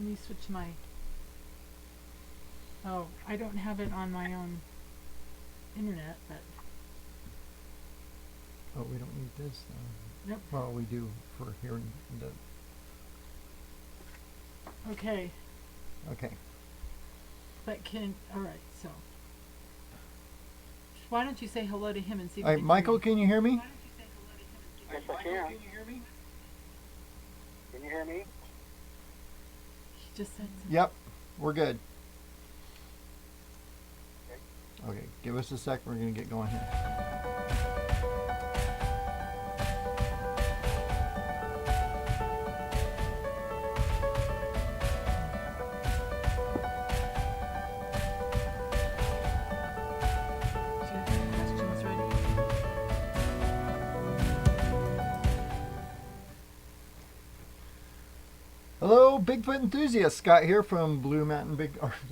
me switch my... Oh, I don't have it on my own internet, but... Oh, we don't need this, though. Nope. Well, we do for hearing the... Okay. Okay. But can... Alright, so... Why don't you say hello to him and see if All he right, can Michael, hear you? can you hear me? Yes, I can. Can you hear me? He just said something. Yep, we're good. Okay, give us a sec. We're going to get going here. Do you have any questions ready? Hello, Bigfoot enthusiasts. Scott here from Blue Mountain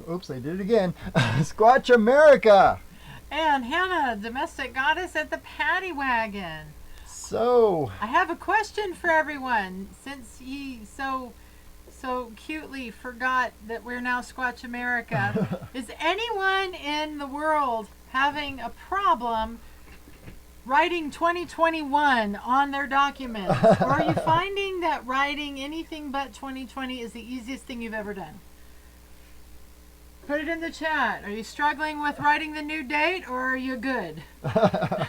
oops, I did it again. Squatch America. And Hannah, domestic goddess at the paddy wagon. So, I have a question for everyone. Since he so cutely forgot that we're now Squatch America, is anyone in the world having a problem writing 2021 on their documents? Or are you finding that writing anything but 2020 is the easiest thing you've ever done? Put it in the chat. Are you struggling with writing the new date, or are you good? I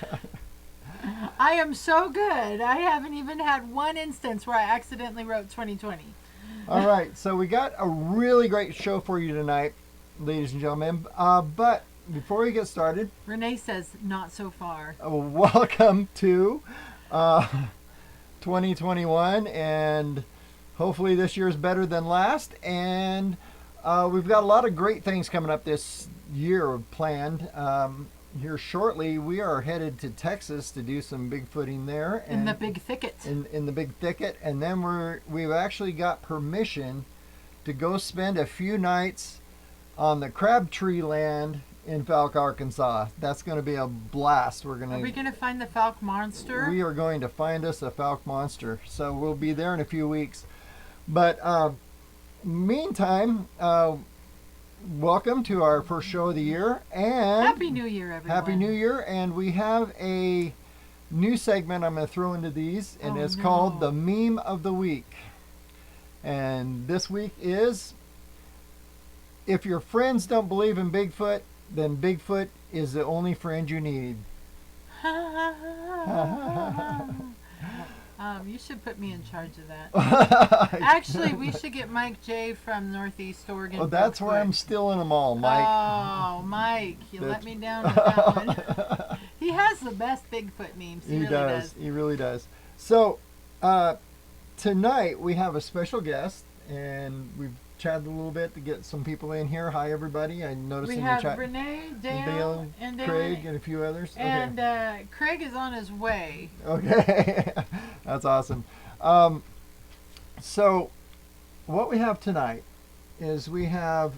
am so good. I haven't even had one instance where I accidentally wrote 2020. all right, so we got a really great show for you tonight, ladies and gentlemen. But before we get started, Renee says not so far. welcome to 2021, and hopefully this year is better than last. And we've got a lot of great things coming up this year planned. Here shortly, we are headed to Texas to do some Bigfooting there. In the big thicket. In the big thicket, and then we've actually got permission to go spend a few nights on the Crabtree Land in Falk, Arkansas. That's going to be a blast. Are we going to find the Falk monster? We are going to find us a Falk monster. So we'll be there in a few weeks. But meantime, welcome to our first show of the year, and Happy New Year, everyone. Happy New Year. And we have a new segment I'm going to throw into these, and it's called the Meme of the Week. And this week is, if your friends don't believe in Bigfoot, then Bigfoot is the only friend you need. You should put me in charge of that. Actually, we should get Mike J from Northeast Oregon. Oh, that's where I'm stealing them all, Mike. Oh, Mike, you let me down with that one. He has the best Bigfoot memes. He really does. He really does. So, tonight we have a special guest, and we've chatted a little bit to get some people in here. Hi, everybody. I noticed We in the have chat. Renee, Dale, Dale, and Craig, and a few others. And Craig is on his way. Okay, that's awesome. So, what we have tonight is we have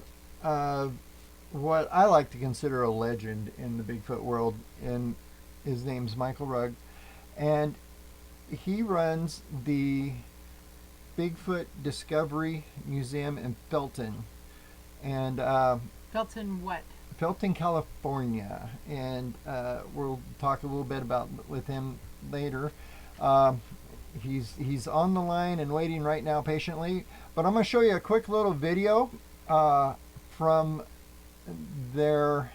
what I like to consider a legend in the Bigfoot world, and his name's Michael Rugg, and he runs the Bigfoot Discovery Museum in Felton, and Felton what? Felton, California, and we'll talk a little bit about with him later. He's on the line and waiting right now patiently, but I'm going to show you a quick little video from their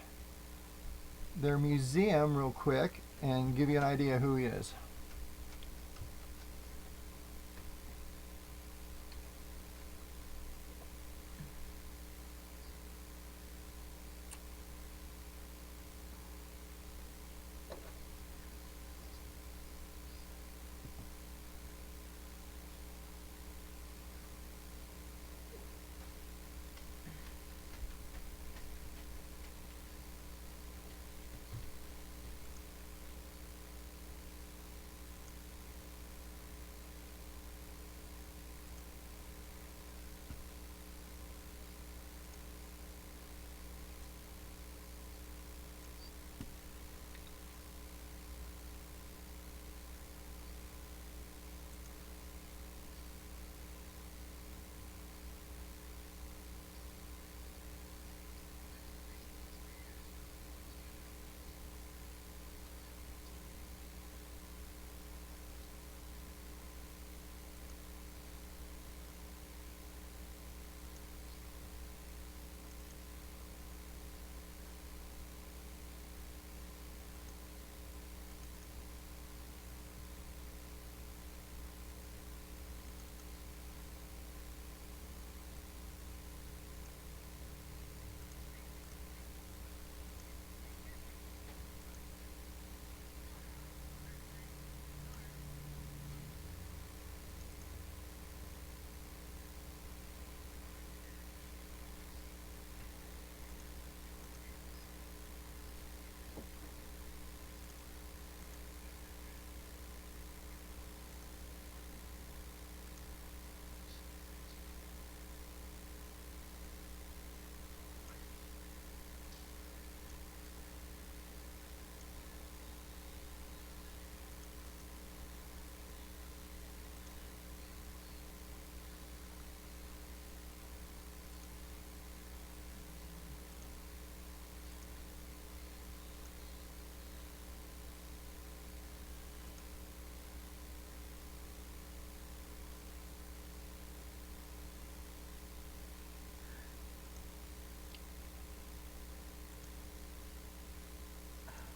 museum real quick and give you an idea who he is.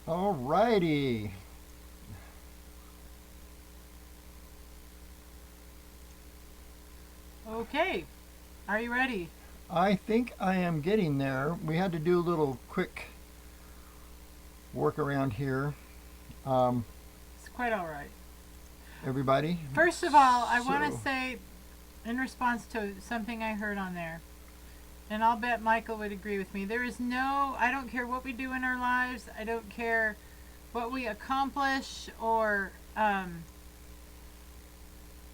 All righty. Okay. Are you ready? I think I am getting there. We had to do a little quick work around here. It's quite all right. Everybody? First of all, I want to So- say, in response to something I heard on there, and I'll bet Michael would agree with me, I don't care what we do in our lives, I don't care what we accomplish or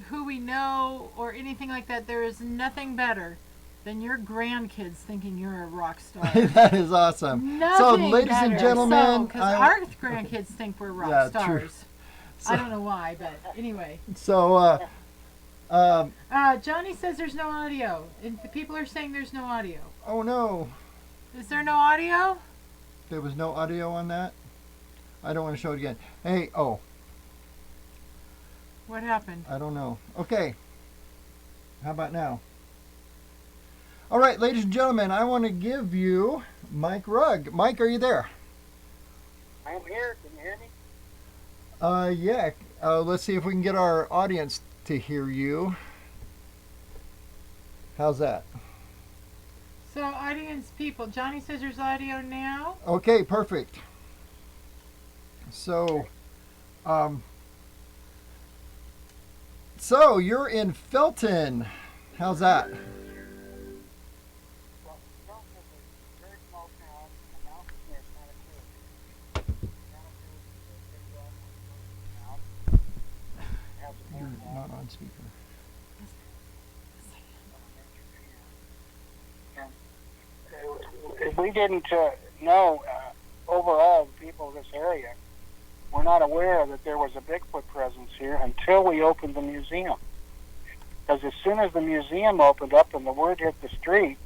who we know or anything like that, there is nothing better than your grandkids thinking you're a rock star. That is awesome. Nothing So, ladies and better. gentlemen, because our grandkids think we're rock Yeah, stars. true. I don't know why, but anyway. so Johnny says there's no audio. And the people are saying there's no audio. oh no, Is there no audio? there was no audio on that. I don't want to show it again. Hey, What happened? I don't know. Okay, how about now? All right, ladies and gentlemen, I want to give you Mike Rugg. Mike, are you there? I'm here. Can you hear me? Yeah. Let's see if we can get our audience to hear you. How's that? So, audience people, Johnny says there's audio now. Okay, perfect. So, so you're in Felton. How's that? Well, Felton is a very small town. The mountain near Santa Cruz. Santa Cruz is a big well-known town. It has a You're major not on speaker. If we didn't know overall the people of this area were not aware that there was a Bigfoot presence here until we opened the museum. Because as soon as the museum opened up and the word hit the street,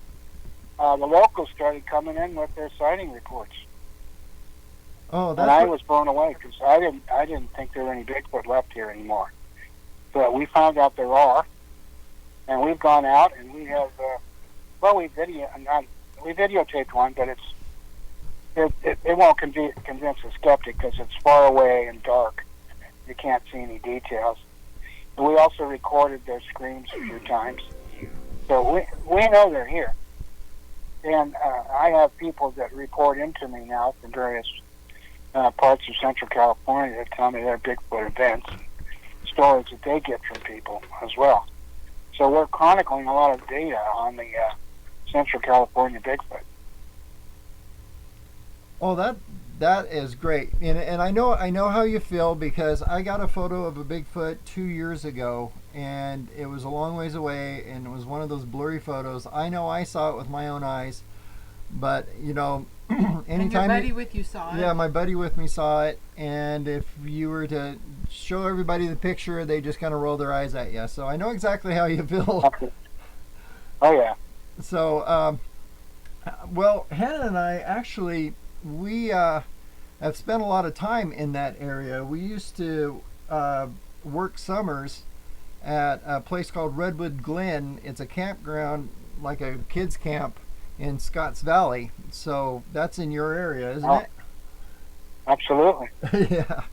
the locals started coming in with their sighting reports. Oh, And I that's was blown away because I didn't think there were any Bigfoot left here anymore. But we found out there are, and we've gone out and we have we videotaped one, but it won't convince a skeptic because it's far away and dark. You can't see any details. And we also recorded their screams a few times, so we know they're here. And I have people that report into me now from various parts of Central California that tell me their Bigfoot events, stories that they get from people as well. So we're chronicling a lot of data on the Central California Bigfoot. Oh, that is great, and I know how you feel because I got a photo of a Bigfoot 2 years ago, and it was a long ways away, and it was one of those blurry photos. I know I saw it with my own eyes, but anytime And your buddy with you saw it. yeah, my buddy with me saw it, and if you were to show everybody the picture, they just kind of roll their eyes at you. So I know exactly how you feel. Oh yeah. So, well, Hannah and I actually, we have spent a lot of time in that area. We used to work summers at a place called Redwood Glen. It's a campground, like a kids camp in Scotts Valley. So that's in your area, isn't it? Absolutely. Yeah.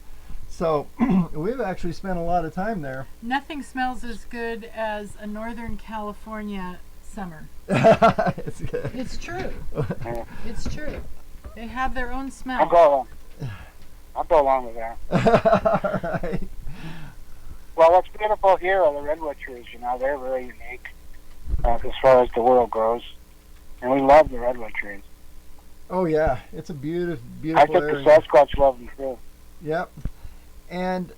So we've actually spent a lot of time there. Nothing smells as good as a Northern California summer. It's good. It's true. It's true. They have their own I'll smell. go along with that. All right. Well, what's beautiful here are the redwood trees. They're very unique as far as the world goes, and we love the redwood trees. Oh yeah, it's a beautiful, I beautiful think area. the Sasquatch love them too. Yep. And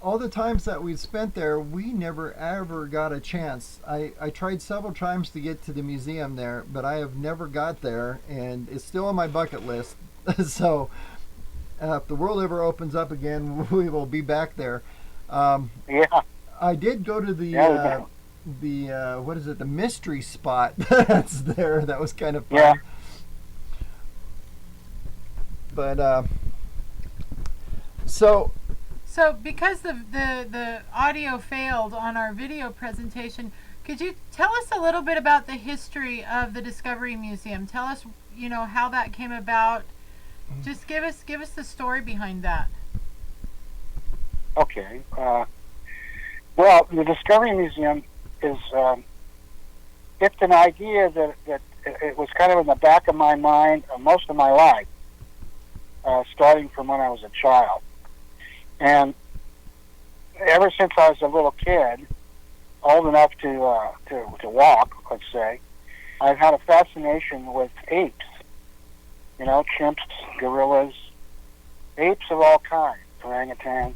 all the times that we've spent there, we never ever got a chance. I tried several times to get to the museum there, but I have never got there, and it's still on my bucket list. So if the world ever opens up again, we will be back there. Yeah. I did go to the what is it? The mystery spot that's there. That was kind of fun. Yeah. But so because the audio failed on our video presentation, could you tell us a little bit about the history of the Discovery Museum? Tell us, how that came about Just give us the story behind that. Okay. Well, the Discovery Museum is it's an idea that it was kind of in the back of my mind most of my life, starting from when I was a child. And ever since I was a little kid, old enough to walk, let's say, I've had a fascination with apes. You know, chimps, gorillas, apes of all kinds, orangutans.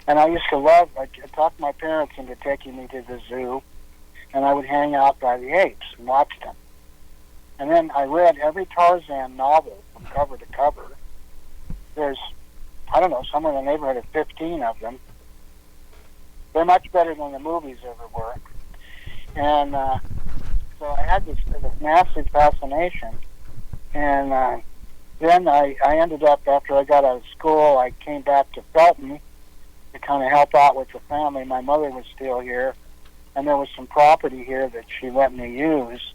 And I used to love, I talked my parents into taking me to the zoo, and I would hang out by the apes and watch them. And then I read every Tarzan novel from cover to cover. There's, I don't know, somewhere in the neighborhood of 15 of them. They're much better than the movies ever were. And so I had this massive fascination. And then I ended up, after I got out of school, I came back to Felton to kind of help out with the family. My mother was still here, and there was some property here that she let me use,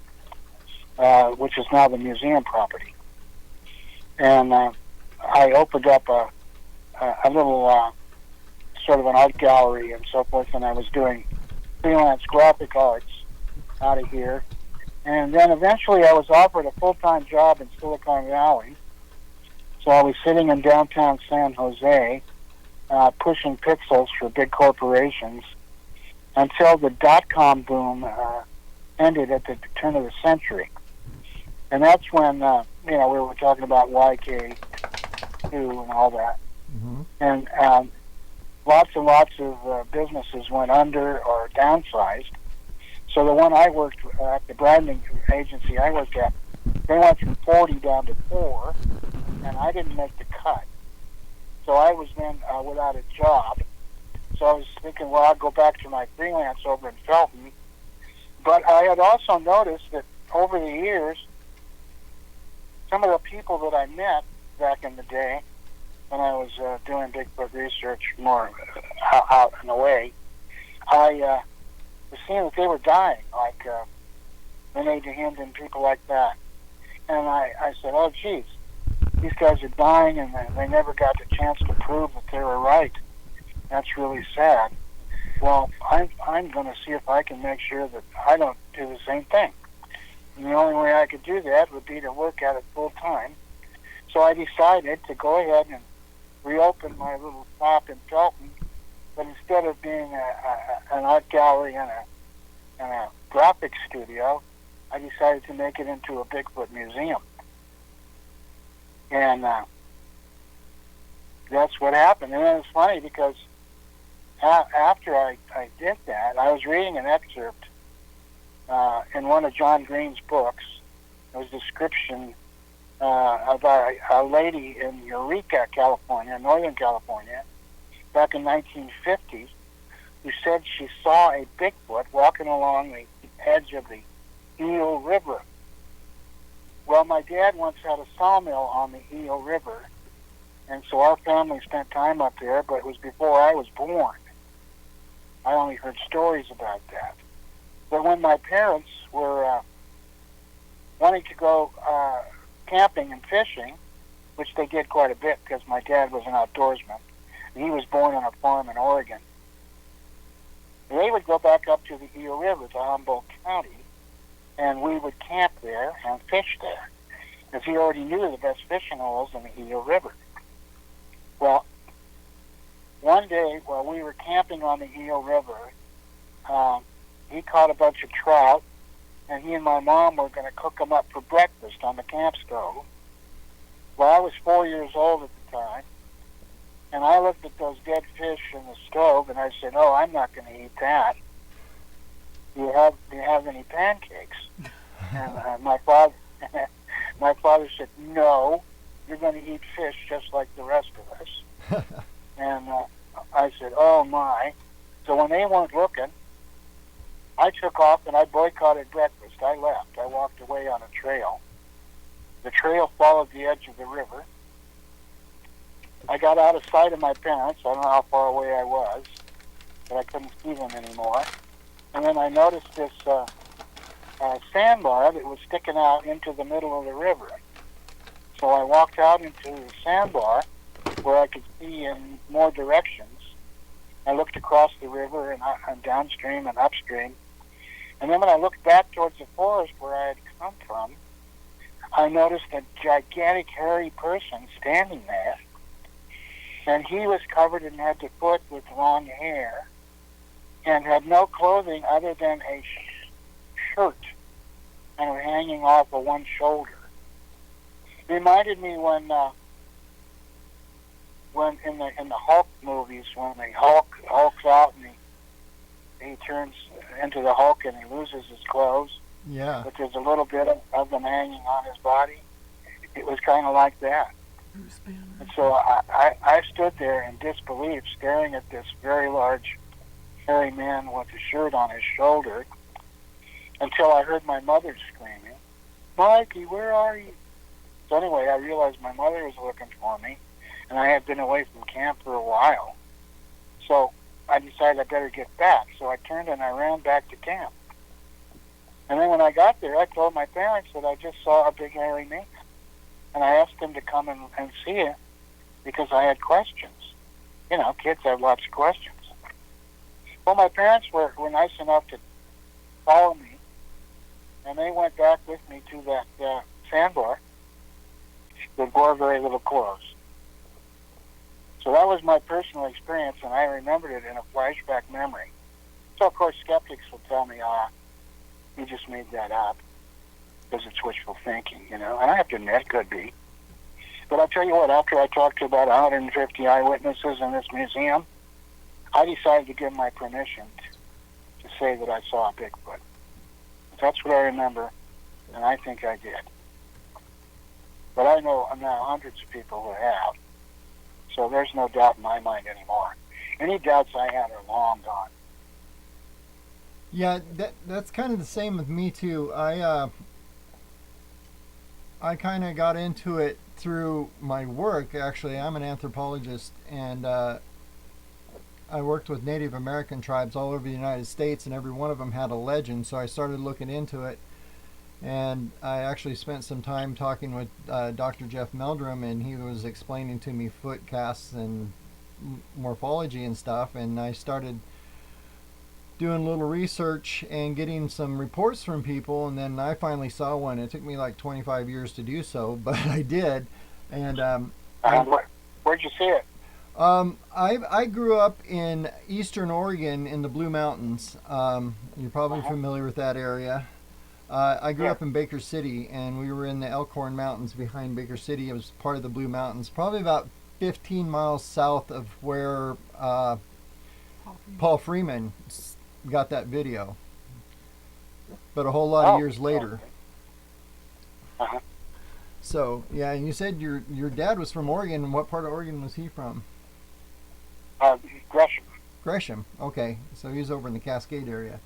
which is now the museum property. And I opened up a little sort of an art gallery and so forth, and I was doing freelance graphic arts out of here. And then eventually I was offered a full-time job in Silicon Valley. So I was sitting in downtown San Jose, pushing pixels for big corporations until the dot-com boom ended at the turn of the century. And that's when, we were talking about YK2 and all that. Mm-hmm. And lots and lots of businesses went under or downsized. So the one I worked at, the branding agency I worked at, they went from 40 down to 4, and I didn't make the cut. So I was then without a job. So I was thinking, well, I'll go back to my freelance over in Felton. But I had also noticed that over the years, some of the people that I met back in the day, when I was doing Bigfoot research more out and away, I was seeing that they were dying, like Rene DeHind and people like that. And I said, oh, geez, these guys are dying, and they never got the chance to prove that they were right. That's really sad. Well, I'm going to see if I can make sure that I don't do the same thing. And the only way I could do that would be to work at it full time. So I decided to go ahead and reopen my little shop in Felton, but instead of being an art gallery and a graphic studio, I decided to make it into a Bigfoot museum. And that's what happened. And it's funny because after I did that, I was reading an excerpt in one of John Green's books. It was a description about a lady in Eureka, California, Northern California, back in 1950, who said she saw a Bigfoot walking along the edge of the Eel River. Well, my dad once had a sawmill on the Eel River, and so our family spent time up there, but it was before I was born. I only heard stories about that. But when my parents were wanting to go camping and fishing, which they did quite a bit because my dad was an outdoorsman, and he was born on a farm in Oregon, they would go back up to the Eel River to Humboldt County, and we would camp there and fish there, because he already knew the best fishing holes in the Eel River. Well, one day while we were camping on the Eel River, he caught a bunch of trout, and he and my mom were going to cook them up for breakfast on the camp stove. Well, I was 4 years old at the time, and I looked at those dead fish in the stove, and I said, "Oh, I'm not going to eat that. Do you have any pancakes?" And my father said, "No, you're going to eat fish just like the rest of us." And I said, "Oh my!" So when they weren't looking, I took off and I boycotted breakfast. I left. I walked away on a trail. The trail followed the edge of the river. I got out of sight of my parents. I don't know how far away I was, but I couldn't see them anymore. And then I noticed this sandbar that was sticking out into the middle of the river. So I walked out into the sandbar where I could see in more directions. I looked across the river and downstream and upstream. And then when I looked back towards the forest where I had come from, I noticed a gigantic hairy person standing there. And he was covered in head to foot with long hair and had no clothing other than a shirt and was hanging off of one shoulder. It reminded me when in the Hulk movies, when the Hulk's out and he turns into the Hulk and he loses his clothes, Yeah. but there's a little bit of them hanging on his body. It was kind of like that. And so I stood there in disbelief, staring at this very large, hairy man with a shirt on his shoulder, until I heard my mother screaming, "Mikey, where are you?" So anyway, I realized my mother was looking for me, and I had been away from camp for a while. So I decided I better get back. So I turned and I ran back to camp. And then when I got there, I told my parents that I just saw a big hairy man. And I asked them to come and see it because I had questions. You know, kids have lots of questions. Well, my parents were nice enough to follow me, and they went back with me to that sandbar that wore very little clothes. So that was my personal experience, and I remembered it in a flashback memory. So, of course, skeptics will tell me, you just made that up because it's wishful thinking, you know. And I have to admit, it could be. But I'll tell you what, after I talked to about 150 eyewitnesses in this museum, I decided to give my permission to say that I saw a Bigfoot. That's what I remember, and I think I did. But I know now hundreds of people who have. So there's no doubt in my mind anymore. Any doubts I had are long gone. Yeah, that's kind of the same with me too. I kind of got into it through my work. Actually, I'm an anthropologist, and I worked with Native American tribes all over the United States, and every one of them had a legend. So I started looking into it, and I actually spent some time talking with Dr. Jeff Meldrum, and he was explaining to me foot casts and morphology and stuff, and I started doing a little research and getting some reports from people, and then I finally saw one. It took me like 25 years to do so, but I did. And where'd you see it? I grew up in eastern Oregon in the Blue Mountains. You're probably familiar with that area. I grew up in Baker City, and we were in the Elkhorn Mountains behind Baker City. It was part of the Blue Mountains, probably about 15 miles south of where Paul Freeman got that video, but a whole lot of years later. So yeah, and you said your dad was from Oregon. What part of Oregon was he from? Gresham. Gresham. Okay, so he's over in the Cascade area.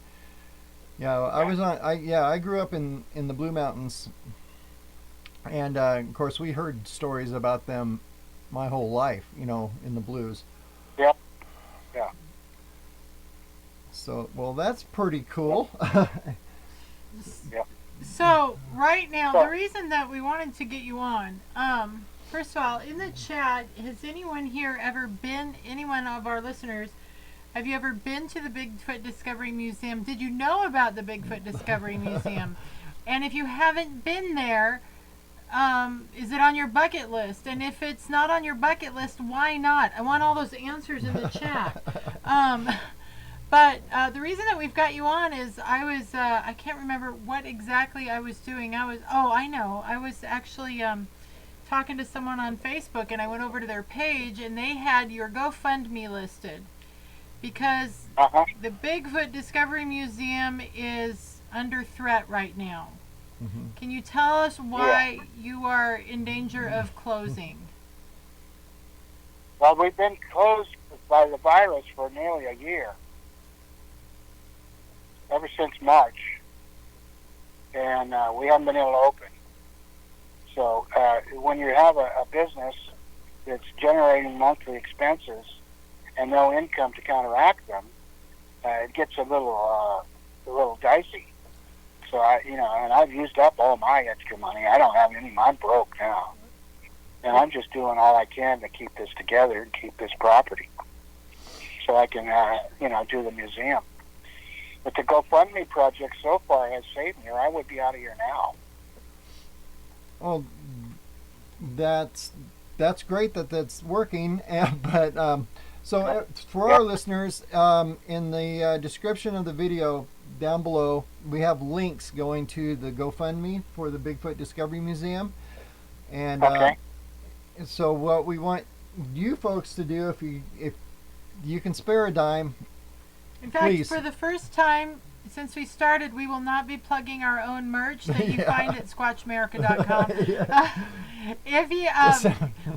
Yeah, I grew up in the Blue Mountains, and of course we heard stories about them my whole life. You know, in the Blues. Yep. Yeah. So, well, that's pretty cool. Yep. So, right now, the reason that we wanted to get you on, first of all, in the chat, has anyone here ever been, anyone of our listeners, have you ever been to the Bigfoot Discovery Museum? Did you know about the Bigfoot Discovery Museum? And if you haven't been there, is it on your bucket list? And if it's not on your bucket list, why not? I want all those answers in the chat. But the reason that we've got you on is I can't remember what exactly I was doing. I know. I was actually talking to someone on Facebook, and I went over to their page, and they had your GoFundMe listed because the Bigfoot Discovery Museum is under threat right now. Mm-hmm. Can you tell us why you are in danger of closing? Well, we've been closed by the virus for nearly a year. Ever since March, and we haven't been able to open. So when you have a business that's generating monthly expenses and no income to counteract them, it gets a little dicey. So and I've used up all my extra money. I don't have any. I'm broke now. And I'm just doing all I can to keep this together and keep this property so I can, do the museum. But the GoFundMe project so far has saved me, or I would be out of here now. Well, that's great that that's working. But so for our listeners, in the description of the video down below, we have links going to the GoFundMe for the Bigfoot Discovery Museum. And Okay. so what we want you folks to do, if you can spare a dime, In fact, please. for the first time since we started, we will not be plugging our own merch that you find at squatchamerica.com. If you,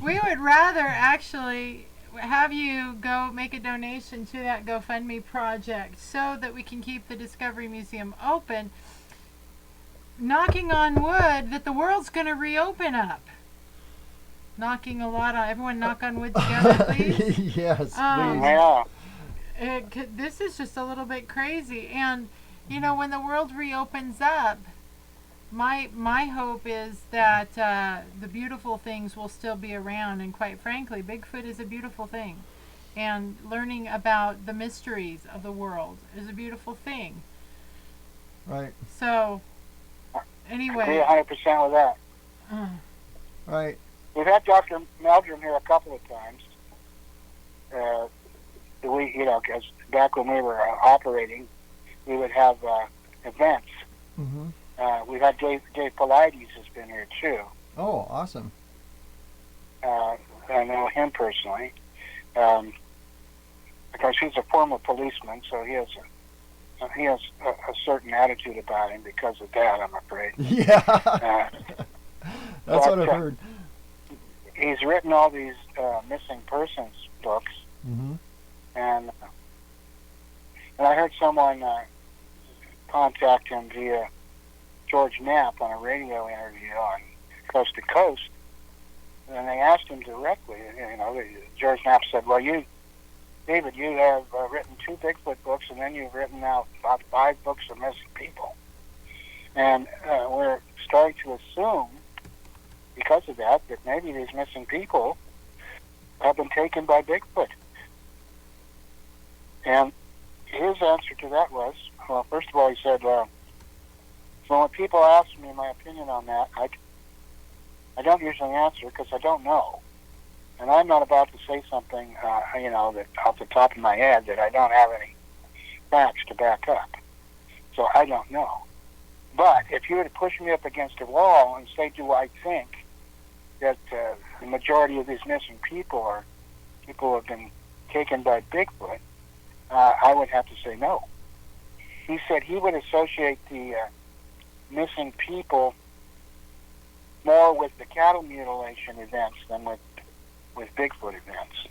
we would rather actually have you go make a donation to that GoFundMe project so that we can keep the Discovery Museum open. Knocking on wood that the world's going to reopen up. Knocking a lot on everyone. Knock on wood together, please. Yes, please. Yeah. This is just a little bit crazy, and when the world reopens up, my hope is that the beautiful things will still be around, and quite frankly, Bigfoot is a beautiful thing, and learning about the mysteries of the world is a beautiful thing. Right. So, anyway, Agree 100% with that. Right. We've had Dr. Meldrum here a couple of times. Because back when we were operating, we would have events. Mm-hmm. We've had Dave Paulides has been here too. Oh, awesome. I know him personally. Because he's a former policeman, so he has a certain attitude about him because of that, I'm afraid. Yeah. That's what I've heard. He's written all these missing persons books. Mm-hmm. And I heard someone contact him via George Knapp on a radio interview on Coast to Coast, and they asked him directly. George Knapp said, "Well, David, you have written 2 Bigfoot books, and then you've written now about 5 books of missing people, and we're starting to assume, because of that maybe these missing people have been taken by Bigfoot." And his answer to that was, well, first of all, he said, so when people ask me my opinion on that, I don't usually answer because I don't know. And I'm not about to say something, that off the top of my head that I don't have any facts to back up. So I don't know. But if you were to push me up against a wall and say, do I think that the majority of these missing people are people who have been taken by Bigfoot, I would have to say no. He said he would associate the missing people more with the cattle mutilation events than with Bigfoot events.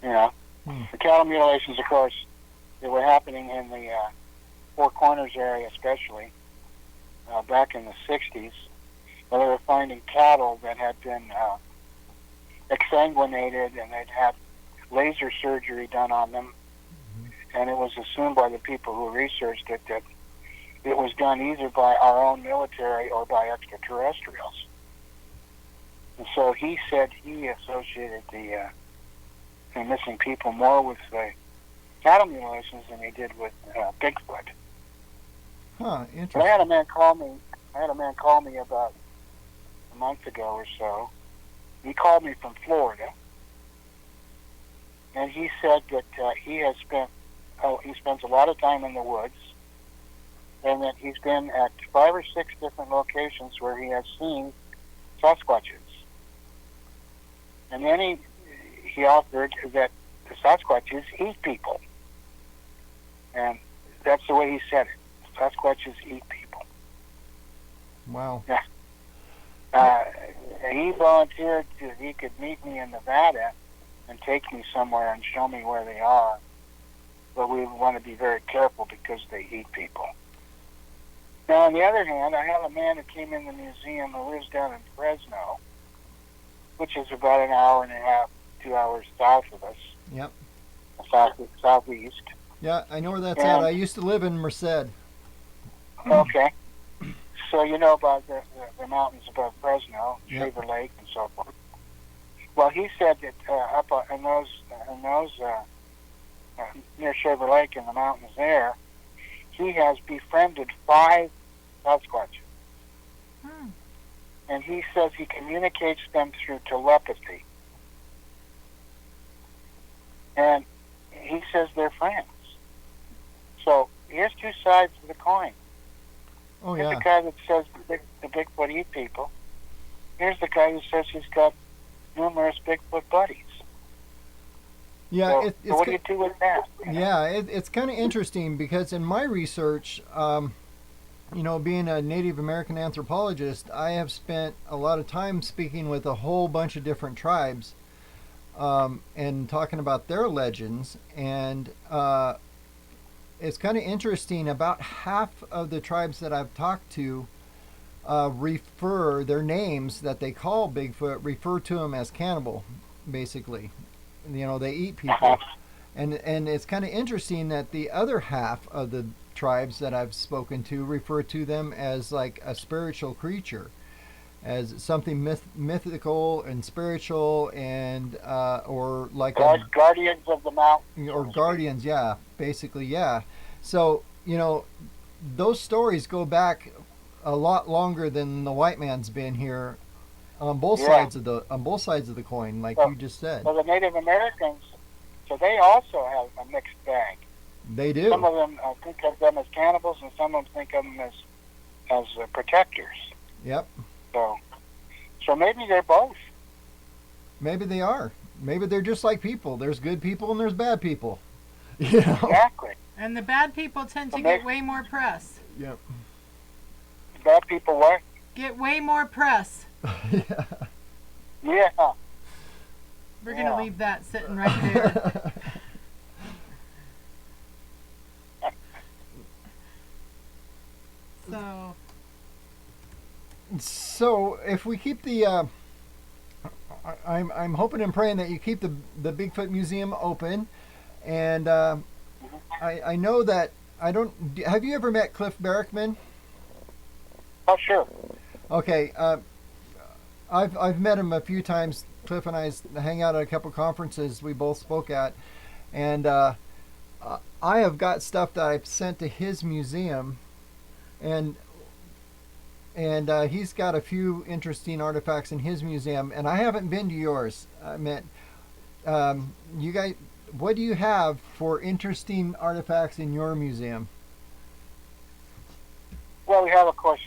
The cattle mutilations, of course, they were happening in the Four Corners area, especially back in the 60s, where they were finding cattle that had been exsanguinated and they'd had laser surgery done on them. And it was assumed by the people who researched it that it was done either by our own military or by extraterrestrials. And so he said he associated the missing people more with the cattle mutilations than he did with Bigfoot. Huh, interesting. But I had a man call me about a month ago or so. He called me from Florida, and he said that he spends a lot of time in the woods, and that he's been at 5 or 6 different locations where he has seen Sasquatches. And then he offered that the Sasquatches eat people. And that's the way he said it. Sasquatches eat people. Wow. Yeah. He volunteered that he could meet me in Nevada and take me somewhere and show me where they are. But we want to be very careful because they eat people. Now, on the other hand, I have a man who came in the museum who lives down in Fresno, which is about an hour and a half, 2 hours south of us. Yep. Southeast. Yeah, I know where that's at. I used to live in Merced. Okay. So you know about the mountains above Fresno, Yep. Shaver Lake, and so forth. Well, he said that up in those near Shaver Lake in the mountains there, he has befriended 5 Sasquatches. Hmm. And he says he communicates them through telepathy. And he says they're friends. So here's 2 sides of the coin. Oh Here's yeah. the guy that says the Bigfoot eat people. Here's the guy who says he's got numerous Bigfoot buddies. Yeah, So, it's so what do you do with that? yeah, it's kind of interesting because in my research, being a Native American anthropologist, I have spent a lot of time speaking with a whole bunch of different tribes and talking about their legends. And it's kind of interesting. About half of the tribes that I've talked to refer their names that they call Bigfoot, refer to them as cannibal, basically. They eat people. And it's kind of interesting that the other half of the tribes that I've spoken to refer to them as like a spiritual creature, as something mythical and spiritual, and or like Guardians of the mountain. or guardians. Yeah, basically, yeah. So those stories go back a lot longer than the white man's been here on both sides of the coin, like you just said. Well, the Native Americans, so they also have a mixed bag. They do. Some of them think of them as cannibals, and some of them think of them as protectors. Yep. So maybe they're both. Maybe they are. Maybe they're just like people. There's good people and there's bad people. Exactly. And the bad people tend to get way more press. Yep. Bad people what? Get way more press. Yeah. Yeah. We're going to leave that sitting right there. So if we keep the, I'm hoping and praying that you keep the Bigfoot Museum open, and I know that have you ever met Cliff Barrickman? Oh, sure. Okay, I've met him a few times. Cliff and I hang out at a couple conferences we both spoke at, and I have got stuff that I've sent to his museum, and he's got a few interesting artifacts in his museum, and I haven't been to yours. I meant, you guys, what do you have for interesting artifacts in your museum? Well, we have, of course,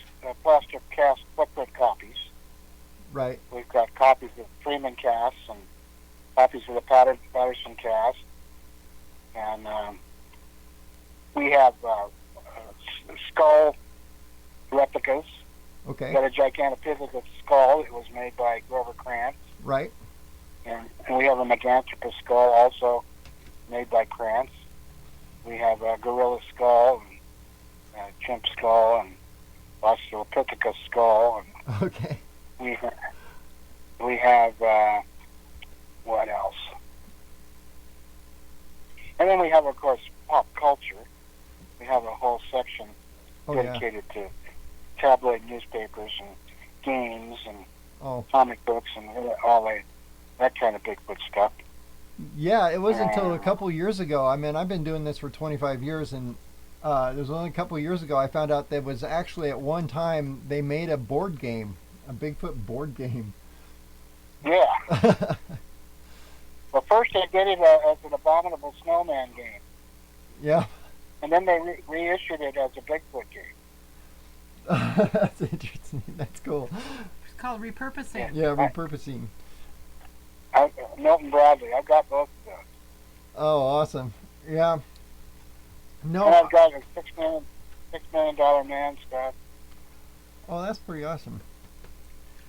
plaster cast footprint copies. Right. We've got copies of Freeman casts and copies of the Patterson cast, and we have skull replicas. Okay. We got a Gigantopithecus skull. It was made by Grover Krantz. Right. And we have a Meganthropus skull also made by Krantz. We have a gorilla skull and a chimp skull and Australopithecus skull. And okay. we have what else? And then we have, of course, pop culture. We have a whole section dedicated to tabloid newspapers and games and comic books and all that kind of Bigfoot stuff. Yeah, it wasn't until a couple years ago. I mean, I've been doing this for 25 years, and it was only a couple years ago I found out there was actually at one time they made a board game, a Bigfoot board game. Yeah. Well, first they did it as an Abominable Snowman game. Yeah. And then they reissued it as a Bigfoot game. That's interesting. That's cool. It's called repurposing. Yeah, repurposing. Milton Bradley. I've got both of those. Oh, awesome. Yeah. No. And I've got a $6 million man stuff. Oh, that's pretty awesome.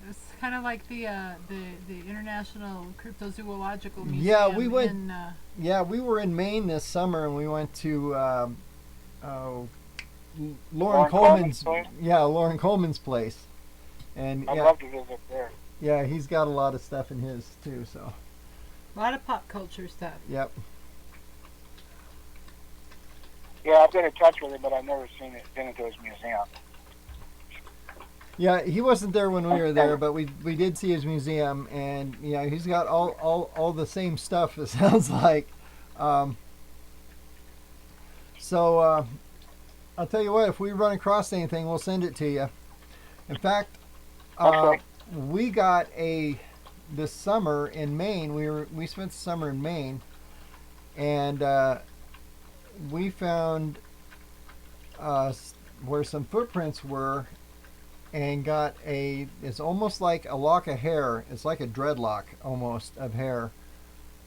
It's kind of like the International Cryptozoological Museum. Yeah, we went. We were in Maine this summer, and we went to Lauren Coleman's. Lauren Coleman's place. And I'd love to visit there. Yeah, he's got a lot of stuff in his too. So. A lot of pop culture stuff. Yep. Yeah, I've been in touch with him, but I've never been into his museum. Yeah, he wasn't there when we were there, but we did see his museum, and yeah, he's got all the same stuff. It sounds like. Um, so I'll tell you what, if we run across anything, we'll send it to you. In fact, Okay. we got this summer in Maine. We spent the summer in Maine, and we found where some footprints were, and got it's almost like a lock of hair. It's like a dreadlock almost of hair.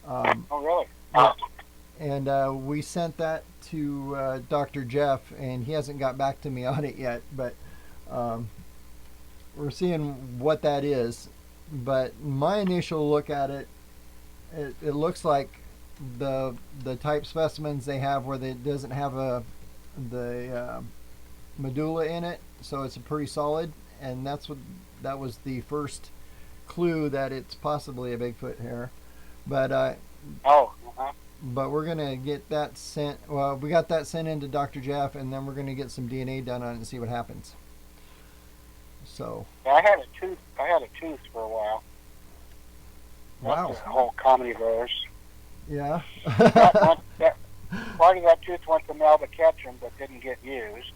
Oh, really? Yeah. And we sent that to Dr. Jeff, and he hasn't got back to me on it yet, but we're seeing what that is. But my initial look at it, it looks like the type specimens they have where it doesn't have the medulla in it, so it's a pretty solid, and that was the first clue that it's possibly a Bigfoot hair. But but we're gonna get that sent. Well, we got that sent into Dr. Jeff, and then we're gonna get some DNA done on it and see what happens. So. Yeah, I had a tooth for a while. Wow. That's a whole comedy of theirs. Yeah. Part of that tooth went to Melba Ketchum, but didn't get used.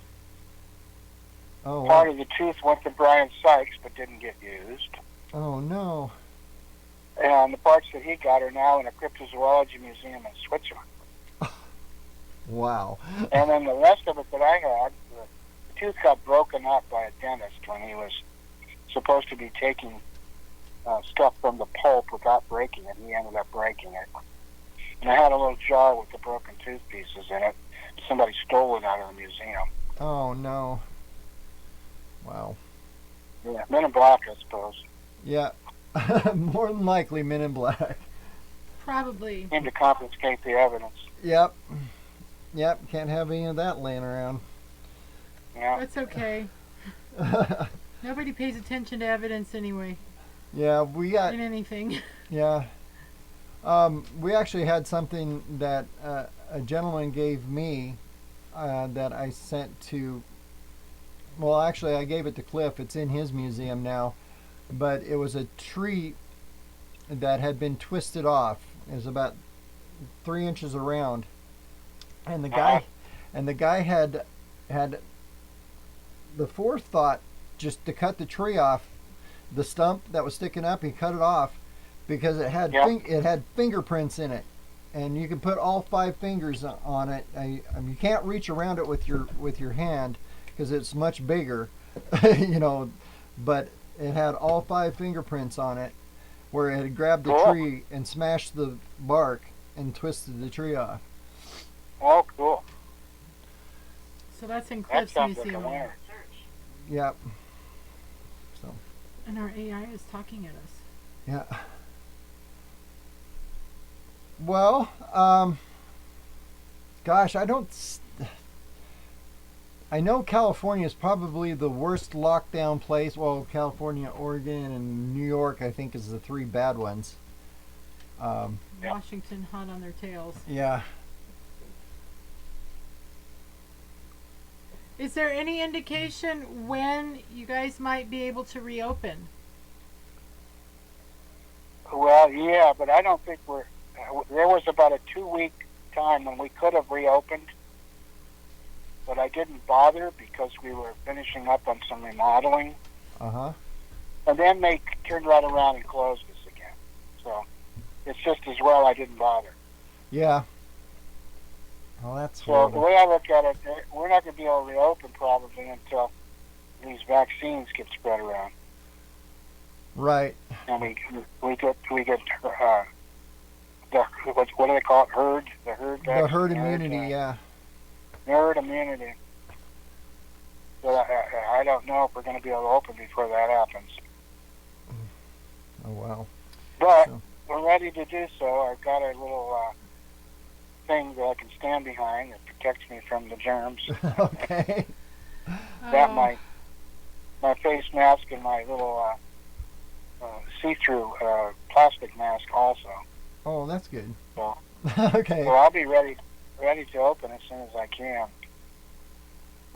Oh. Wow. Part of the tooth went to Brian Sykes, but didn't get used. Oh no. And the parts that he got are now in a cryptozoology museum in Switzerland. Wow. And then the rest of it that I had, the tooth got broken up by a dentist when he was supposed to be taking stuff from the pulp without breaking it. He ended up breaking it. And I had a little jar with the broken tooth pieces in it. Somebody stole it out of the museum. Oh no. Wow. Yeah, Men in Black, I suppose. Yeah. More than likely Men in Black. Probably. Came to confiscate the evidence. Yep. Yep. Can't have any of that laying around. Yeah. That's okay. Nobody pays attention to evidence anyway. Yeah, we got. In anything. Yeah. We actually had something that a gentleman gave me that I sent to. Well, actually, I gave it to Cliff. It's in his museum now. But it was a tree that had been twisted off. It was about 3 inches around, and the guy had the forethought just to cut the tree off, the stump that was sticking up. He cut it off because it had it had fingerprints in it, and you can put all 5 fingers on it. I mean, you can't reach around it with your hand because it's much bigger, you know, but it had all 5 fingerprints on it, where it had grabbed the tree and smashed the bark and twisted the tree off. Oh, cool. So that's in Cliff's museum. Like Yep. So. And our AI is talking at us. Yeah. Well, gosh, I know California is probably the worst lockdown place. Well, California, Oregon, and New York, I think, is the 3 bad ones. Washington hot on their tails. Yeah. Is there any indication when you guys might be able to reopen? Well, yeah, but I don't think there was about a 2-week time when we could have reopened, but I didn't bother because we were finishing up on some remodeling. Uh-huh. And then they turned right around and closed us again. So it's just as well I didn't bother. Yeah. Well, that's so horrible. The way I look at it, we're not going to be able to reopen probably until these vaccines get spread around. Right. And we get what do they call it? Herd? The herd immunity, yeah. Herd immunity. So I don't know if we're going to be able to open before that happens. Oh, wow. But we're ready to do so. I've got a little thing that I can stand behind that protects me from the germs. Okay. That my face mask and my little see-through plastic mask also. Oh, that's good. So, okay. So I'll be ready to open as soon as I can.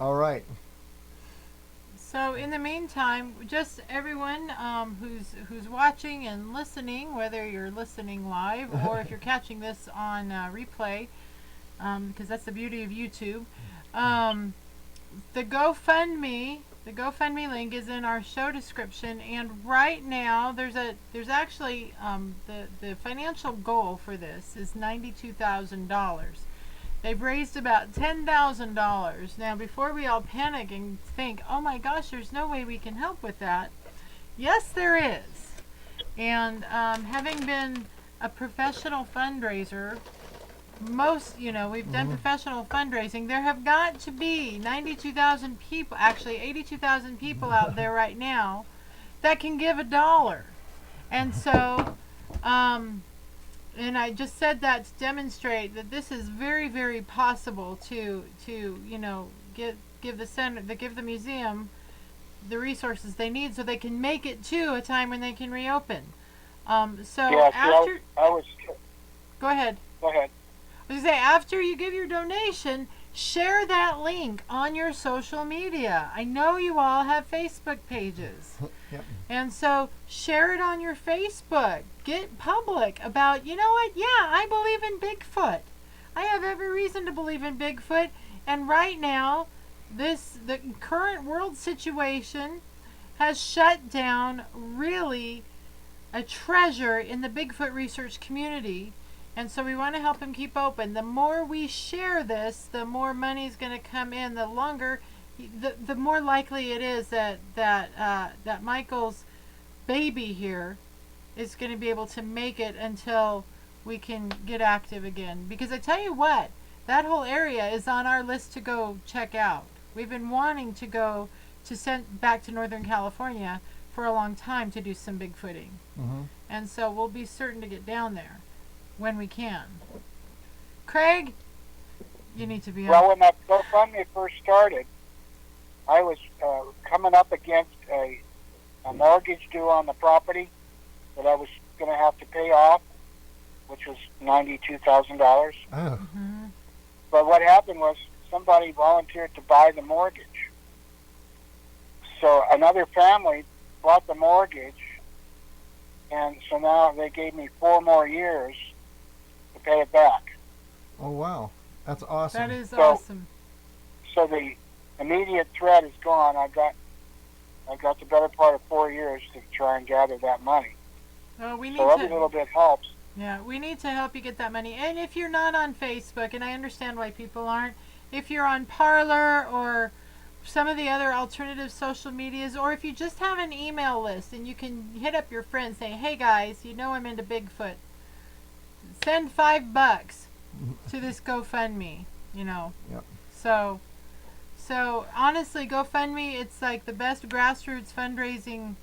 All right. So in the meantime, just everyone who's watching and listening, whether you're listening live or if you're catching this on replay, because that's the beauty of YouTube. The GoFundMe link is in our show description, and right now there's actually the financial goal for this is $92,000. They've raised about $10,000. Now, before we all panic and think, oh my gosh, there's no way we can help with that. Yes, there is. And having been a professional fundraiser, we've done professional fundraising. There have got to be 92,000 people, actually 82,000 people out there right now that can give $1. And so, and I just said that to demonstrate that this is very, very possible to give the museum the resources they need so they can make it to a time when they can reopen. Go ahead. Go ahead. I was going to say, after you give your donation, share that link on your social media. I know you all have Facebook pages. Yep. And so share it on your Facebook. Get public about, you know what, yeah, I believe in Bigfoot. I have every reason to believe in Bigfoot. And right now, the current world situation has shut down really a treasure in the Bigfoot research community. And so we want to help him keep open. The more we share this, the more money is going to come in. The more likely it is that Michael's baby here is going to be able to make it until we can get active again. Because I tell you what, that whole area is on our list to go check out. We've been wanting to go send back to Northern California for a long time to do some Bigfooting. Mm-hmm. And so we'll be certain to get down there when we can. Craig, you need to be on. Well, when that GoFundMe first started, I was coming up against a mortgage due on the property that I was going to have to pay off, which was $92,000. Oh. Mm-hmm. But what happened was somebody volunteered to buy the mortgage. So another family bought the mortgage, and so now they gave me 4 more years to pay it back. Oh, wow. That's awesome. That is awesome. So the immediate threat is gone. I got the better part of 4 years to try and gather that money. Well, we need so every little bit helps. Yeah, we need to help you get that money. And if you're not on Facebook, and I understand why people aren't, if you're on Parler or some of the other alternative social medias, or if you just have an email list and you can hit up your friends saying, hey guys, you know I'm into Bigfoot, send $5 to this GoFundMe, Yep. So honestly, GoFundMe, it's like the best grassroots fundraising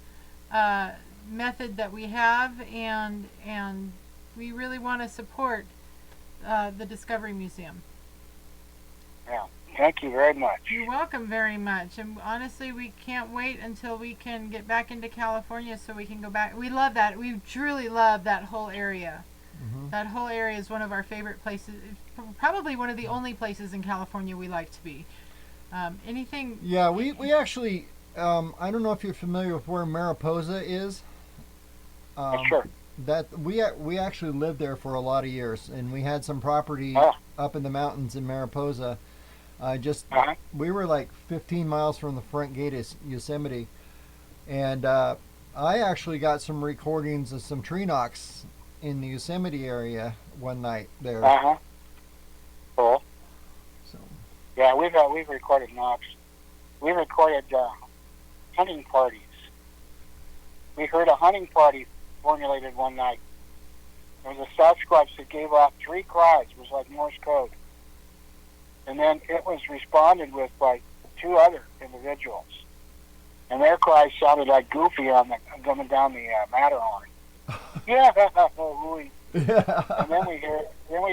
method that we have, and we really want to support the Discovery Museum. Yeah. Thank you very much. You're welcome very much. And honestly, we can't wait until we can get back into California so we can go back. We love that. We truly love that whole area. Mm-hmm. That whole area is one of our favorite places. Probably one of the only places in California we like to be. Anything? Yeah, we actually, I don't know if you're familiar with where Mariposa is. Sure. That we actually lived there for a lot of years, and we had some property up in the mountains in Mariposa. We were like 15 miles from the front gate of Yosemite, and I actually got some recordings of some tree knocks in the Yosemite area one night there. Cool. So. Yeah, we've recorded knocks. We recorded hunting parties. We heard a hunting party formulated one night. There was a Sasquatch that gave off 3 cries. It was like Morse code. And then it was responded with by 2 other individuals. And their cries sounded like Goofy coming down the Matterhorn. Yeah, Louie. Yeah. And then we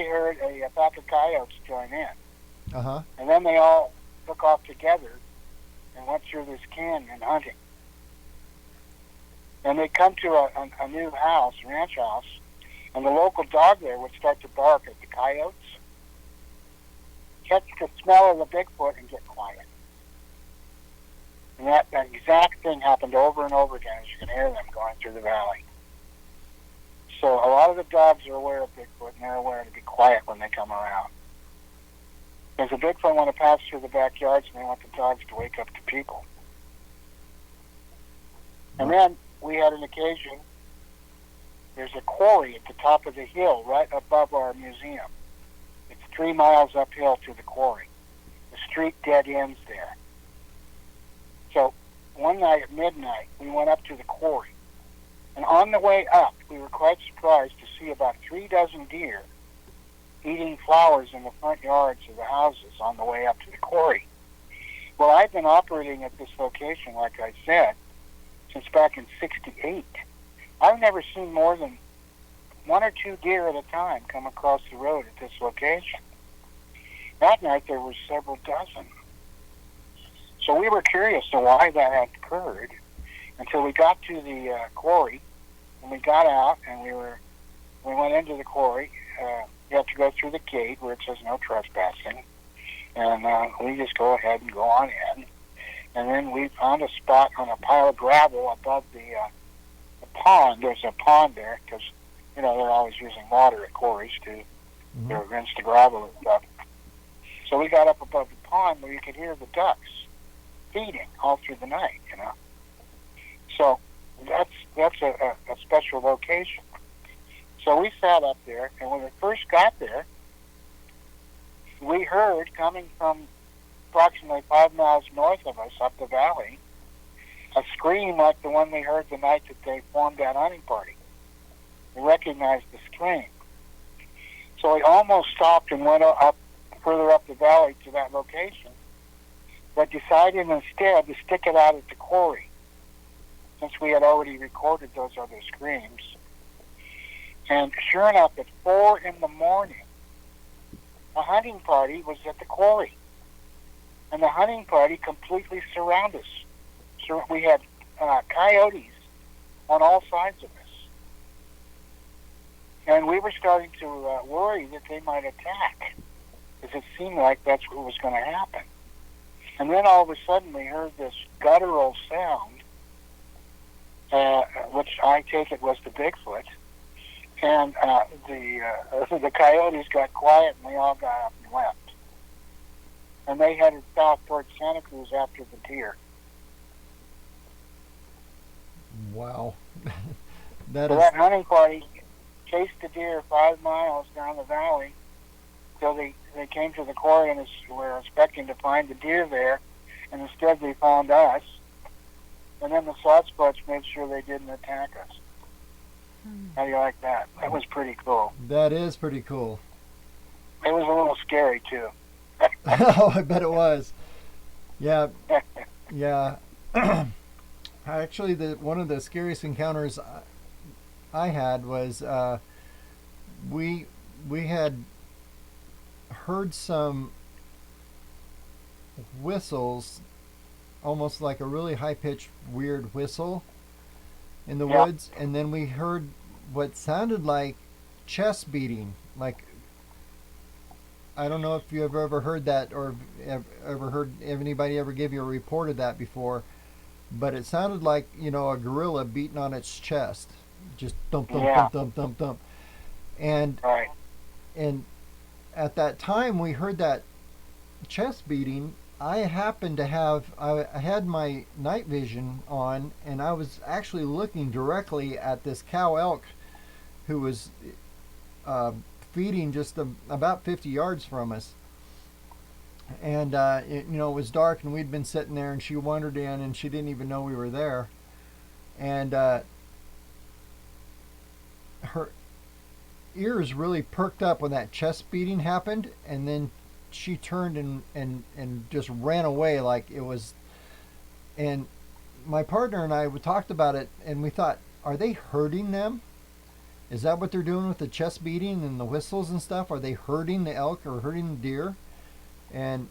heard a pack of coyotes join in. Uh-huh. And then they all took off together and went through this canyon hunting. And they come to a new house, ranch house, and the local dog there would start to bark at the coyotes, catch the smell of the Bigfoot, and get quiet. And that exact thing happened over and over again, as you can hear them going through the valley. So a lot of the dogs are aware of Bigfoot, and they're aware to be quiet when they come around. Because the Bigfoot want to pass through the backyards, and they want the dogs to wake up to people. And then we had an occasion, there's a quarry at the top of the hill right above our museum. It's 3 miles uphill to the quarry. The street dead ends there. So one night at midnight, we went up to the quarry. And on the way up, we were quite surprised to see about 3 dozen deer eating flowers in the front yards of the houses on the way up to the quarry. Well, I've been operating at this location, like I said, since back in '68. I've never seen more than 1 or 2 deer at a time come across the road at this location. That night there were several dozen. So we were curious to why that had occurred until we got to the quarry, and we got out and we went into the quarry. You have to go through the gate where it says no trespassing, and we just go ahead and go on in. And then we found a spot on a pile of gravel above the pond. There's a pond there because, you know, they're always using water at quarries to rinse the gravel and stuff. So we got up above the pond where you could hear the ducks feeding all through the night, you know. So that's a special location. So we sat up there, and when we first got there, we heard coming from approximately 5 miles north of us up the valley a scream like the one we heard the night that they formed that hunting party. We recognized the scream. So we almost stopped and went up further up the valley to that location, but decided instead to stick it out at the quarry, since we had already recorded those other screams. And sure enough, at 4 in the morning, a hunting party was at the quarry. And the hunting party completely surrounded us. So we had coyotes on all sides of us. And we were starting to worry that they might attack, because it seemed like that's what was going to happen. And then all of a sudden we heard this guttural sound, which I take it was the Bigfoot. And the coyotes got quiet, and we all got up and left. And they headed south towards Santa Cruz after the deer. Wow. That hunting party chased the deer 5 miles down the valley till they came to the quarry, and were expecting to find the deer there, and instead they found us. And then the Squatch made sure they didn't attack us. How do you like that? That was pretty cool. That is pretty cool. It was a little scary too. Oh, I bet it was. Yeah, yeah. Actually, one of the scariest encounters I had was we had heard some whistles, almost like a really high-pitched, weird whistle in the woods, and then we heard what sounded like chest beating. Like, I don't know if you have ever heard that, or ever heard anybody ever give you a report of that before, but it sounded like, you know, a gorilla beating on its chest, just thump thump thump thump thump thump. And and at that time we heard that chest beating. I happened to have, I had my night vision on, and I was actually looking directly at this cow elk who was feeding just about 50 yards from us. And it was dark, and we'd been sitting there, and she wandered in, and she didn't even know we were there. And her ears really perked up when that chest beating happened, and then she turned and just ran away like it was. And my partner and I, we talked about it, and we thought, are they hurting them? Is that what they're doing with the chest beating and the whistles and stuff? Are they hurting the elk or hurting the deer? And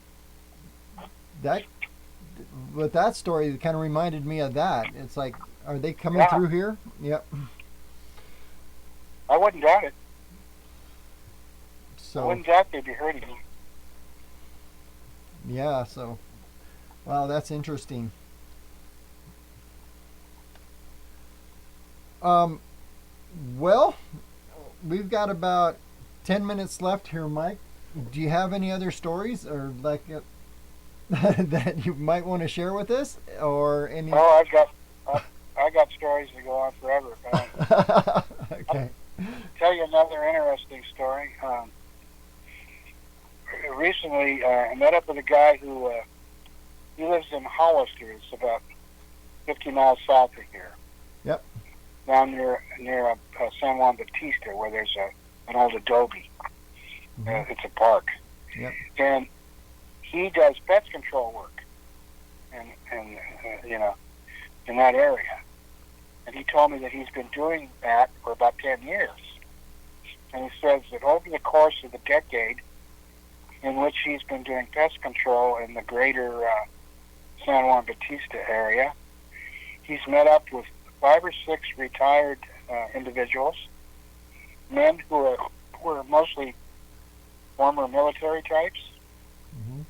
with that story, it kind of reminded me of that. It's like, are they coming through here? Yep. I wouldn't doubt it. So, I wouldn't doubt they'd be hurting you. Yeah, so, wow, that's interesting. Well, we've got about 10 minutes left here, Mike. Do you have any other stories or like that you might want to share with us, or any? Oh, I got stories that go on forever. Okay. I'll tell you another interesting story. Recently, I met up with a guy who he lives in Hollister. It's about 50 miles south of here. Yep. Down near San Juan Bautista, where there's an old adobe. Mm-hmm. It's a park. Yep. And he does pest control work, and in that area. And he told me that he's been doing that for about 10 years. And he says that over the course of the decade in which he's been doing pest control in the greater San Juan Bautista area, he's met up with 5 or 6 retired individuals, men who were mostly former military types, Mm-hmm.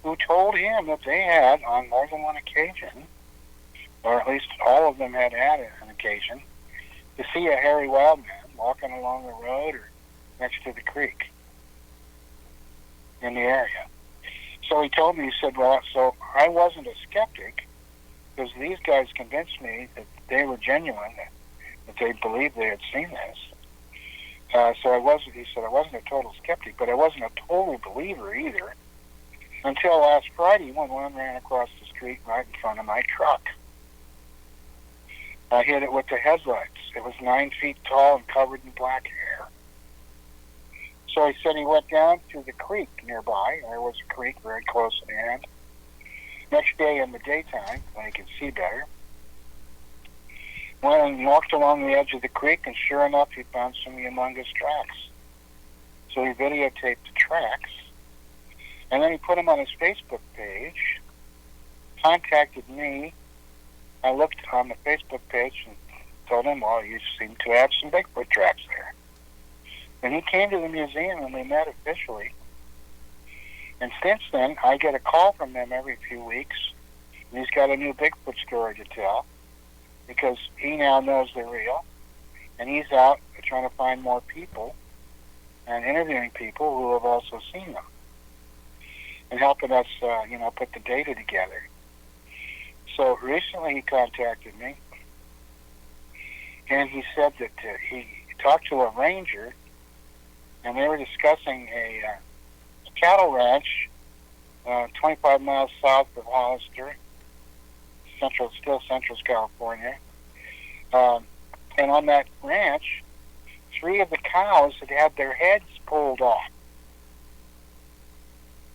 who told him that they had, on more than one occasion, or at least all of them had an occasion, to see a hairy wild man walking along the road or next to the creek in the area. So he told me, he said, well, so I wasn't a skeptic, because these guys convinced me that they were genuine, that they believed they had seen this. So he said, I wasn't a total skeptic, but I wasn't a total believer either, until last Friday when one ran across the street right in front of my truck. I hit it with the headlights. It was 9 feet tall and covered in black hair. So he said he went down to the creek nearby. There was a creek very close at hand. Next day in the daytime, when he could see better, went and walked along the edge of the creek, and sure enough, he found some humongous tracks. So he videotaped the tracks, and then he put them on his Facebook page, contacted me. I looked on the Facebook page and told him, well, you seem to have some Bigfoot tracks there. And he came to the museum, and we met officially. And since then, I get a call from them every few weeks, and he's got a new Bigfoot story to tell, because he now knows they're real, and he's out trying to find more people and interviewing people who have also seen them, and helping us, put the data together. So recently he contacted me, and he said that he talked to a ranger, and they were discussing a cattle ranch 25 miles south of Hollister, Central California. And on that ranch, 3 of the cows had their heads pulled off.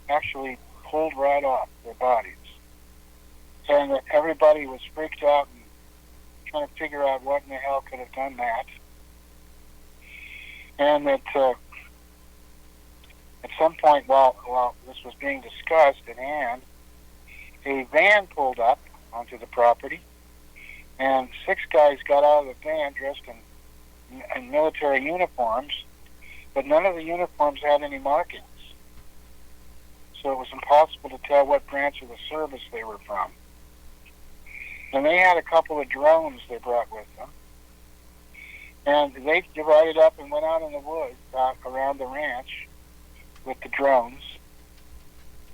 Actually pulled right off their bodies. And that everybody was freaked out and trying to figure out what in the hell could have done that. And that at some point while this was being discussed at hand, a van pulled up onto the property, and 6 guys got out of the van dressed in military uniforms, but none of the uniforms had any markings. So it was impossible to tell what branch of the service they were from. And they had a couple of drones they brought with them. And they divided up and went out in the woods around the ranch with the drones.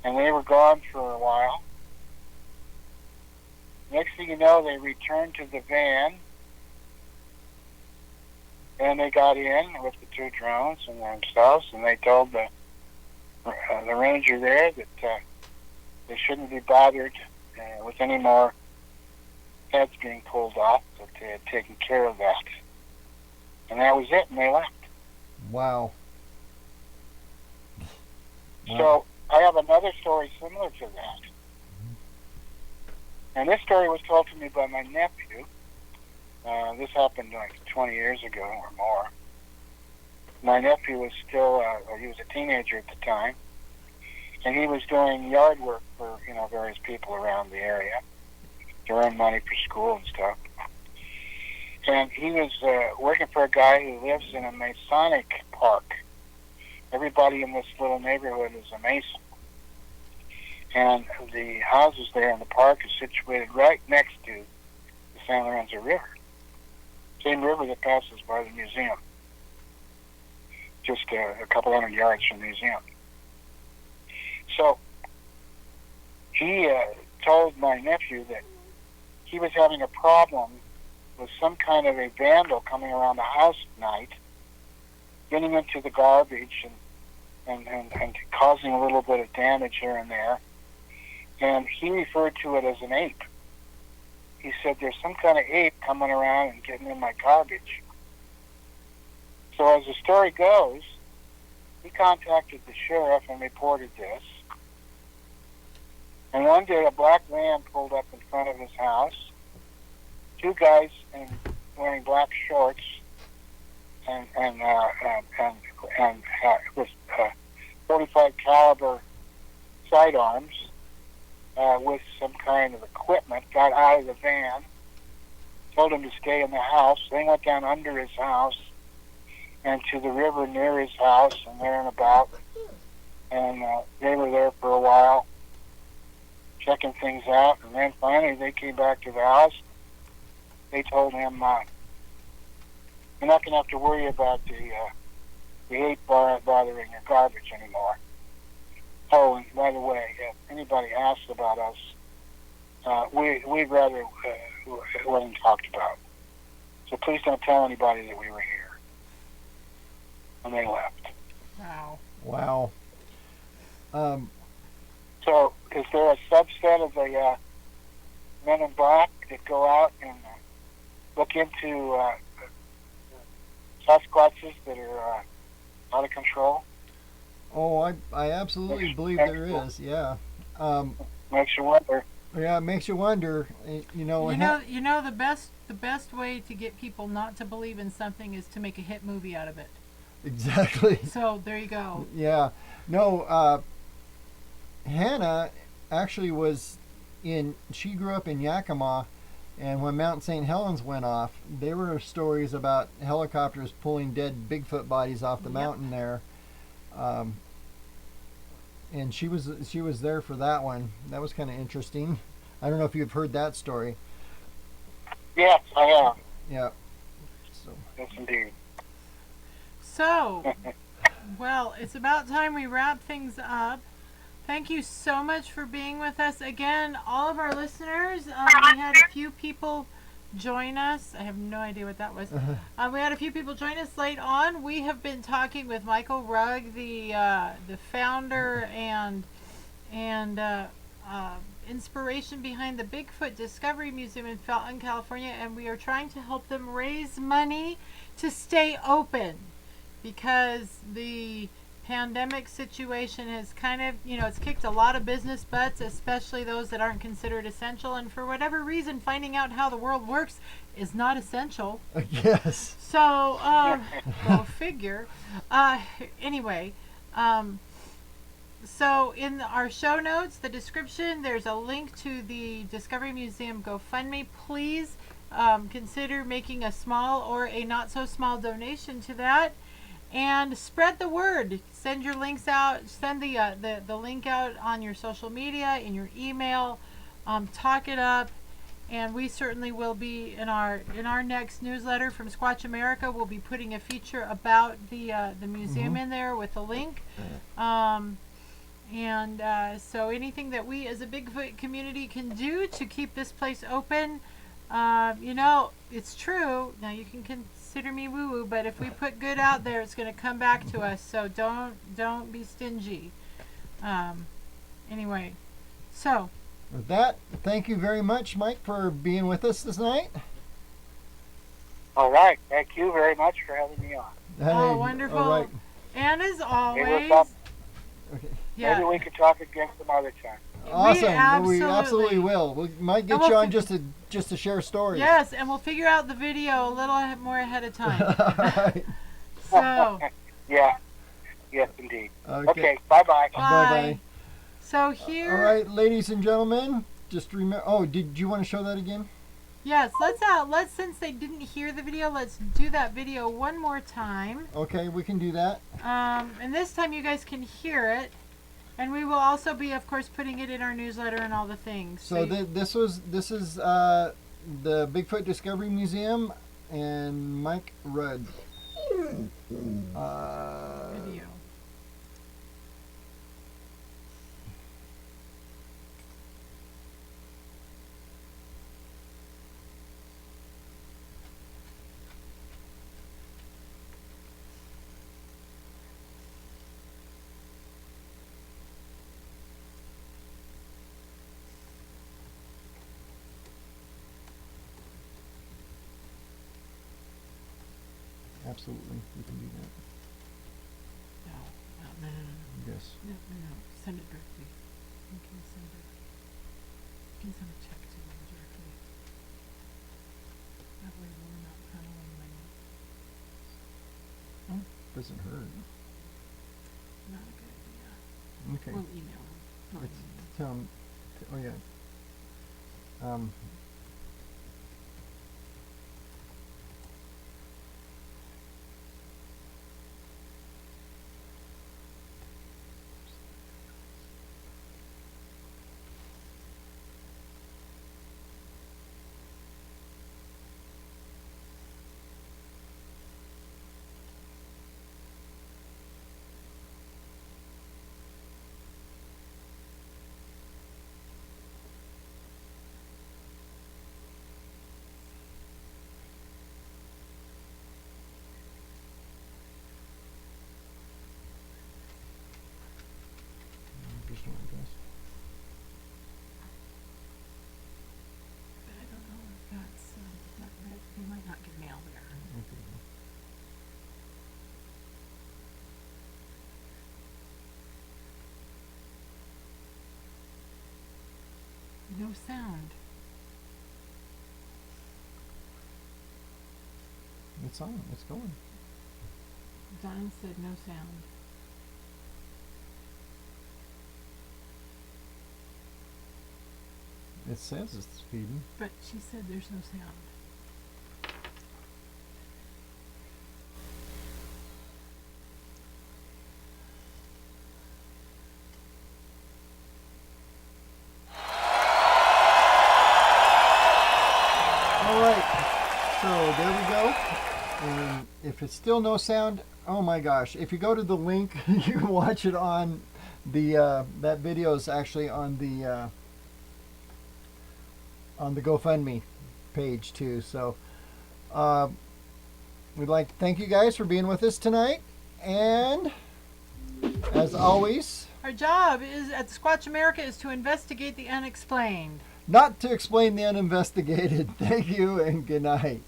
And they were gone for a while. Next thing you know, they returned to the van, and they got in with the 2 drones and themselves, and they told the ranger there that they shouldn't be bothered with any more heads being pulled off, that they had taken care of that. And that was it, and they left. Wow. So I have another story similar to that. And this story was told to me by my nephew. This happened like 20 years ago or more. My nephew was still, he was a teenager at the time, and he was doing yard work for, various people around the area to earn money for school and stuff. And he was working for a guy who lives in a Masonic park. Everybody in this little neighborhood is a Mason. And the houses there in the park are situated right next to the San Lorenzo River. same river that passes by the museum, just a couple hundred yards from the museum. So he told my nephew that he was having a problem with some kind of a vandal coming around the house at night, getting into the garbage and causing a little bit of damage here and there. And he referred to it as an ape. He said, there's some kind of ape coming around and getting in my garbage. So as the story goes, he contacted the sheriff and reported this. And one day a black van pulled up in front of his house. Two guys wearing black shorts and with 45 caliber sidearms with some kind of equipment got out of the van, told him to stay in the house. They went down under his house and to the river near his house and there and about. And they were there for a while, checking things out. And then finally they came back to the house. They told him, you're not going to have to worry about the ape bothering your garbage anymore. Oh, and by the way, if anybody asks about us, we'd rather it wasn't talked about. So please don't tell anybody that we were here. And they left. Wow. Wow. So is there a subset of the men in black that go out and look into Sasquatches that are out of control? Oh, I absolutely believe there is. Yeah. Makes you wonder. Yeah, it makes you wonder. You know the best way to get people not to believe in something is to make a hit movie out of it. Exactly. So there you go. Yeah. No. Hannah actually she grew up in Yakima, and when Mount St. Helens went off, there were stories about helicopters pulling dead Bigfoot bodies off the mountain there. And she was there for that one. That was kind of interesting. I don't know if you've heard that story. Yes, I have. Yeah. So. Yes, indeed. So, well, it's about time we wrap things up. Thank you so much for being with us. Again, all of our listeners, we had a few people join us. I have no idea what that was. We had a few people join us late on. We have been talking with Michael Rugg, the founder and inspiration behind the Bigfoot Discovery Museum in Felton, California, and we are trying to help them raise money to stay open because the pandemic situation has kind of, it's kicked a lot of business butts, especially those that aren't considered essential. And for whatever reason, finding out how the world works is not essential. Yes. So, go figure. Anyway, so in our show notes, the description, there's a link to the Discovery Museum GoFundMe. Please consider making a small or a not so small donation to that. And spread the word. Send your links out. Send the link out on your social media, in your email. Talk it up, and we certainly will be in our next newsletter from Squatch America. We'll be putting a feature about the museum in there with a link. So anything that we as a Bigfoot community can do to keep this place open, it's true. Now you can consider me woo-woo, but if we put good out there, it's going to come back to us. So don't be stingy. Anyway, so with that, thank you very much, Mike, for being with us this night. All right, thank you very much for having me on. Oh, wonderful. All right. And as always, Okay. Maybe we could talk again some other time. Awesome. We absolutely will. We might get you on just to share stories. Yes, and we'll figure out the video a little more ahead of time. Right. So. Yeah. Yes, indeed. Okay. Bye-bye. Bye-bye. So here. All right, ladies and gentlemen, just remember. Oh, did you want to show that again? Yes. Let's since they didn't hear the video, let's do that video one more time. Okay, we can do that. And this time you guys can hear it. And we will also be, of course, putting it in our newsletter and all the things. So this is the Bigfoot Discovery Museum. and Mike Rudd. Video. Absolutely, we can do that. No, no. Yes. No. Send it directly. You can send it. You can send a check to them directly. That way we're not funneling money. Doesn't hurt. Not a good idea. Okay. We'll email them. Not It's, email. oh yeah. Additional address. But I don't know if that's, they might not get mail there. Okay. No sound. It's on. It's going. Don said no sound. It says it's feeding. But she said there's no sound. All right. So there we go. And if it's still no sound, oh my gosh! If you go to the link, you can watch it on the that video is actually on the GoFundMe page too. So we'd like to thank you guys for being with us tonight, and as always, Our job is at Squatch America is to investigate the unexplained. not to explain the uninvestigated. Thank you and good night.